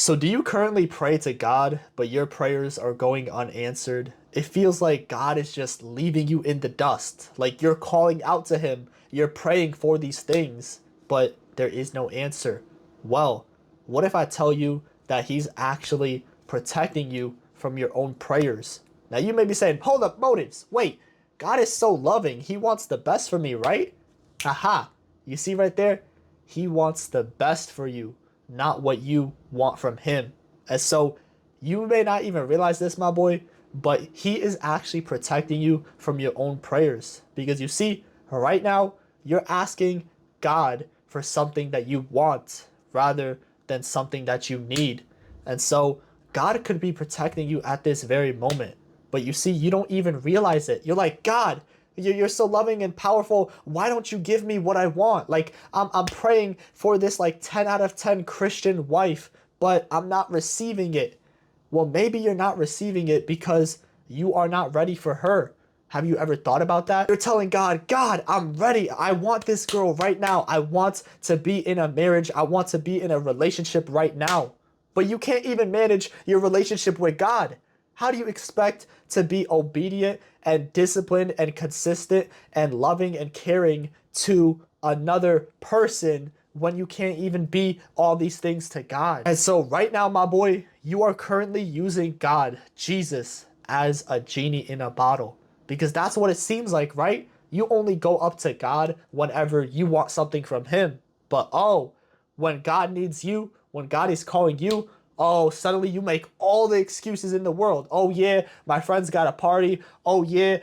So do you currently pray to God, but your prayers are going unanswered? It feels like God is just leaving you in the dust. Like you're calling out to him, you're praying for these things, but there is no answer. Well, what if I tell you that he's actually protecting you from your own prayers? Now you may be saying, hold up, motives. Wait, God is so loving. He wants the best for me, right? Aha. You see right there? He wants the best for you, not what you want from him. And so you may not even realize this, my boy, but he is actually protecting you from your own prayers. Because you see, right now, you're asking God for something that you want rather than something that you need. And so God could be protecting you at this very moment. But you see, you don't even realize it. You're like, God, you're so loving and powerful. Why don't you give me what I want? Like, I'm praying for this like 10 out of 10 Christian wife, but I'm not receiving it. Well, maybe you're not receiving it because you are not ready for her. Have you ever thought about that? You're telling God, God, I'm ready. I want this girl right now. I want to be in a marriage. I want to be in a relationship right now. But you can't even manage your relationship with God. How do you expect to be obedient and disciplined and consistent and loving and caring to another person when you can't even be all these things to God? And so right now, my boy, you are currently using God, Jesus, as a genie in a bottle because that's what it seems like, right? You only go up to God whenever you want something from him. But oh, when God needs you, when God is calling you, oh, suddenly you make all the excuses in the world. Oh, yeah, my friends got a party. Oh, yeah,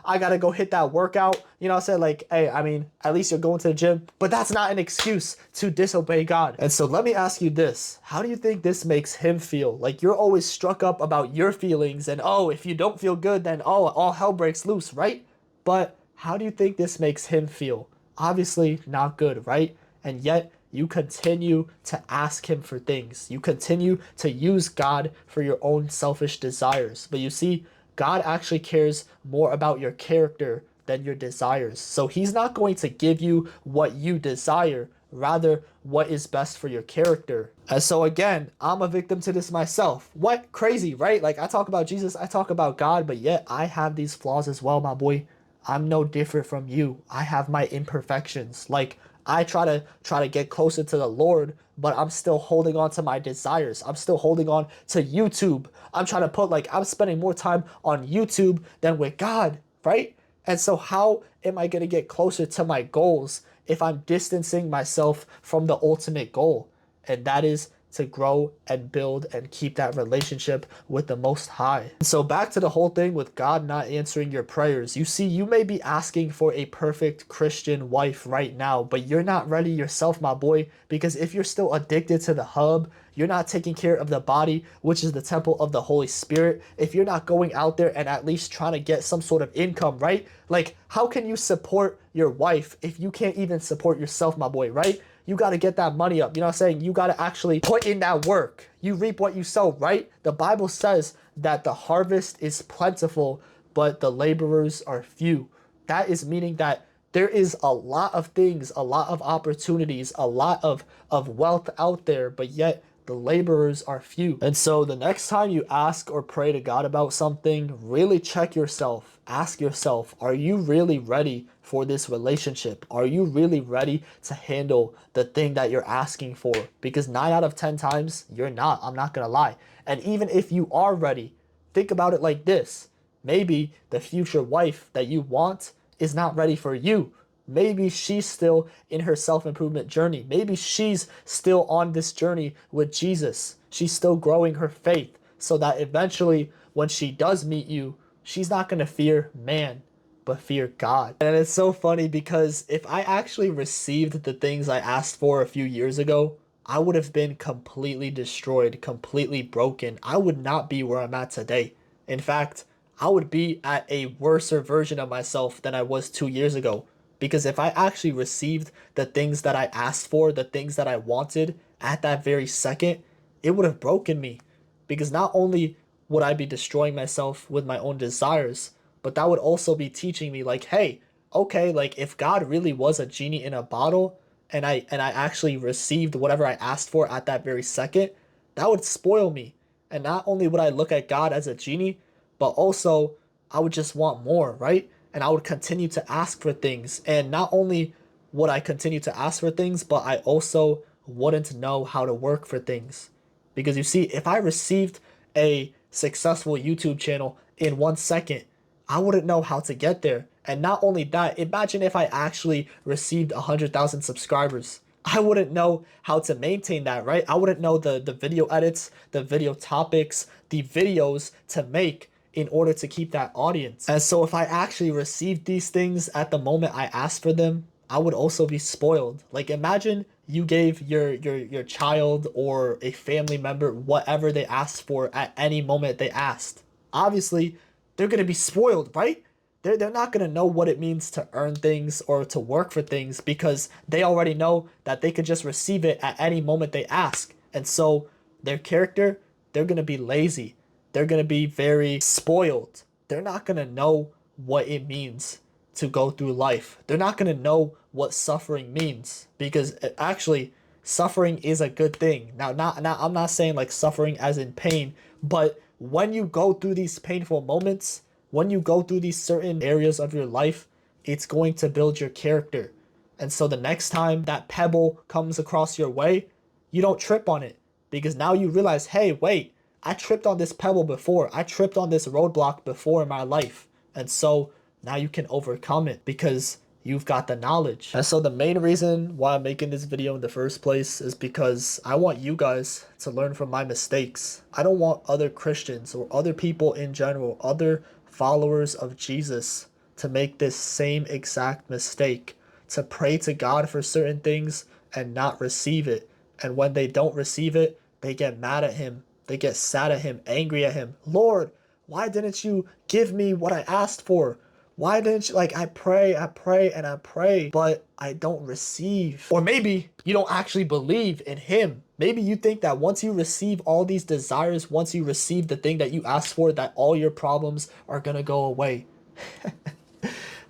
I got to go hit that workout. I said, like, hey, I mean, at least you're going to the gym. But that's not an excuse to disobey God. And so let me ask you this. How do you think this makes him feel? Like you're always struck up about your feelings and, oh, if you don't feel good, then, oh, all hell breaks loose, right? But how do you think this makes him feel? Obviously not good, right? And yet you continue to ask him for things. You continue to use God for your own selfish desires. But you see, God actually cares more about your character than your desires. So he's not going to give you what you desire, rather what is best for your character. And so again, I'm a victim to this myself. What? Crazy, right? Like I talk about Jesus, I talk about God, but yet I have these flaws as well, my boy. I'm no different from you. I have my imperfections. Like I try to get closer to the Lord, but I'm still holding on to my desires. I'm still holding on to YouTube. I'm trying to put I'm spending more time on YouTube than with God, right? And so how am I going to get closer to my goals if I'm distancing myself from the ultimate goal? And that is to grow and build and keep that relationship with the Most High. So back to the whole thing with God not answering your prayers. You see, you may be asking for a perfect Christian wife right now, but you're not ready yourself, my boy, because if you're still addicted to the hub, you're not taking care of the body, which is the temple of the Holy Spirit. If you're not going out there and at least trying to get some sort of income, right? Like, how can you support your wife if you can't even support yourself, my boy, right? You got to get that money up. You know what I'm saying? You got to actually put in that work. You reap what you sow, right? The Bible says that the harvest is plentiful, but the laborers are few. That is meaning that there is a lot of things, a lot of opportunities, a lot of wealth out there, but yet the laborers are few. And so the next time you ask or pray to God about something, really check yourself. Ask yourself, are you really ready for this relationship? Are you really ready to handle the thing that you're asking for? Because 9 out of 10 times, you're not. I'm not going to lie. And even if you are ready, think about it like this. Maybe the future wife that you want is not ready for you. Maybe she's still in her self-improvement journey. Maybe she's still on this journey with Jesus. She's still growing her faith so that eventually when she does meet you, she's not going to fear man, but fear God. And it's so funny because if I actually received the things I asked for a few years ago, I would have been completely destroyed, completely broken. I would not be where I'm at today. In fact, I would be at a worser version of myself than I was 2 years ago. Because if I actually received the things that I asked for, the things that I wanted at that very second, it would have broken me. Because not only would I be destroying myself with my own desires, but that would also be teaching me like, hey, okay, like if God really was a genie in a bottle and I actually received whatever I asked for at that very second, That would spoil me. And not only would I look at God as a genie, but also I would just want more, right? And I would continue to ask for things. And not only would I continue to ask for things, but I also wouldn't know how to work for things. Because you see, if I received a successful YouTube channel in 1 second, I wouldn't know how to get there. And not only that, imagine if I actually received 100,000 subscribers. I wouldn't know how to maintain that, right? I wouldn't know the video edits, the video topics, the videos to make in order to keep that audience. And so if I actually received these things at the moment I asked for them, I would also be spoiled. Like imagine you gave your child or a family member whatever they asked for at any moment they asked. Obviously, they're gonna be spoiled, right? They're not gonna know what it means to earn things or to work for things because they already know that they could just receive it at any moment they ask. And so their character, they're gonna be lazy. They're gonna be very spoiled. They're not gonna know what it means to go through life. They're not gonna know what suffering means because actually suffering is a good thing. Now, I'm not saying like suffering as in pain, but when you go through these painful moments, when you go through these certain areas of your life, it's going to build your character. And so the next time that pebble comes across your way, you don't trip on it because now you realize, hey, wait, I tripped on this pebble before. I tripped on this roadblock before in my life. And so now you can overcome it because you've got the knowledge. And so the main reason why I'm making this video in the first place is because I want you guys to learn from my mistakes. I don't want other Christians or other people in general, other followers of Jesus to make this same exact mistake, to pray to God for certain things and not receive it. And when they don't receive it, they get mad at him. They get sad at him, angry at him. Lord, why didn't you give me what I asked for? Why didn't you, like, I pray, and I pray, but I don't receive. Or maybe you don't actually believe in him. Maybe you think that once you receive all these desires, once you receive the thing that you asked for, that all your problems are gonna go away.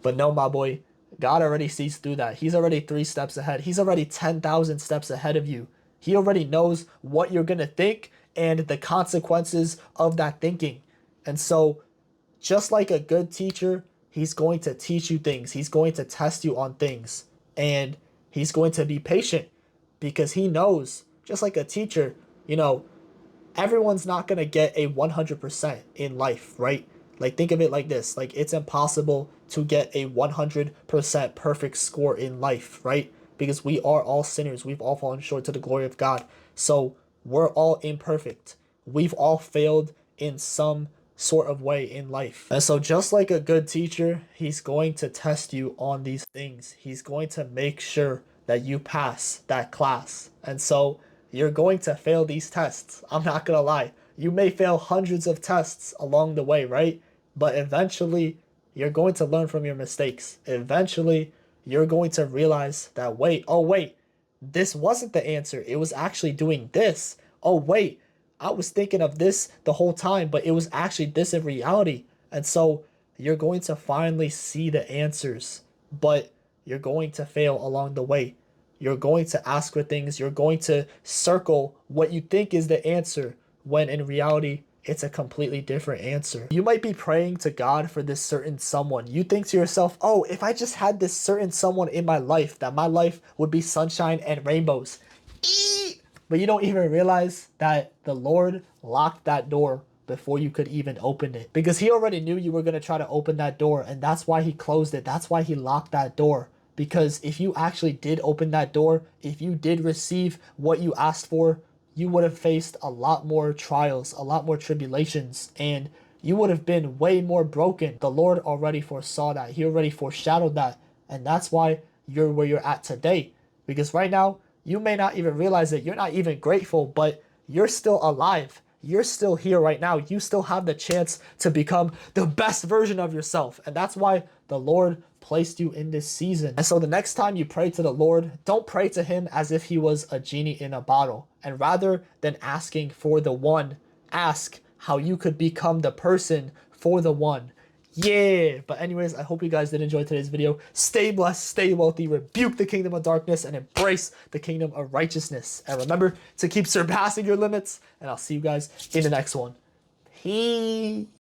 But no, my boy, God already sees through that. He's already 3 steps ahead. He's already 10,000 steps ahead of you. He already knows what you're gonna think and the consequences of that thinking. And so, just like a good teacher, he's going to teach you things. He's going to test you on things. And he's going to be patient because he knows, just like a teacher, you know, everyone's not going to get a 100% in life, right? Like, think of it like this. Like, it's impossible to get a 100% perfect score in life, right? Because we are all sinners. We've all fallen short to the glory of God. So we're all imperfect. We've all failed in some sort of way in life. And so just like a good teacher, he's going to test you on these things. He's going to make sure that you pass that class. And so you're going to fail these tests. I'm not gonna lie. You may fail hundreds of tests along the way, right? But eventually you're going to learn from your mistakes. Eventually you're going to realize that, wait, oh wait, this wasn't the answer. It was actually doing this. Oh wait, I was thinking of this the whole time, but it was actually this in reality. And so you're going to finally see the answers, but you're going to fail along the way. You're going to ask for things. You're going to circle what you think is the answer when in reality, it's a completely different answer. You might be praying to God for this certain someone. You think to yourself, oh, if I just had this certain someone in my life, that my life would be sunshine and rainbows. But you don't even realize that the Lord locked that door before you could even open it. Because he already knew you were going to try to open that door. And that's why he closed it. That's why he locked that door. Because if you actually did open that door, if you did receive what you asked for, you would have faced a lot more trials, a lot more tribulations, and you would have been way more broken. The Lord already foresaw that. He already foreshadowed that. And that's why you're where you're at today. Because right now, you may not even realize it. You're not even grateful, but you're still alive. You're still here right now. You still have the chance to become the best version of yourself. And that's why the Lord placed you in this season. And so the next time you pray to the Lord, don't pray to him as if he was a genie in a bottle. And rather than asking for the one, ask how you could become the person for the one. Yeah, but anyways, I hope you guys did enjoy today's video. Stay blessed, stay wealthy, rebuke the kingdom of darkness, and embrace the kingdom of righteousness. And remember to keep surpassing your limits, and I'll see you guys in the next one. Peace.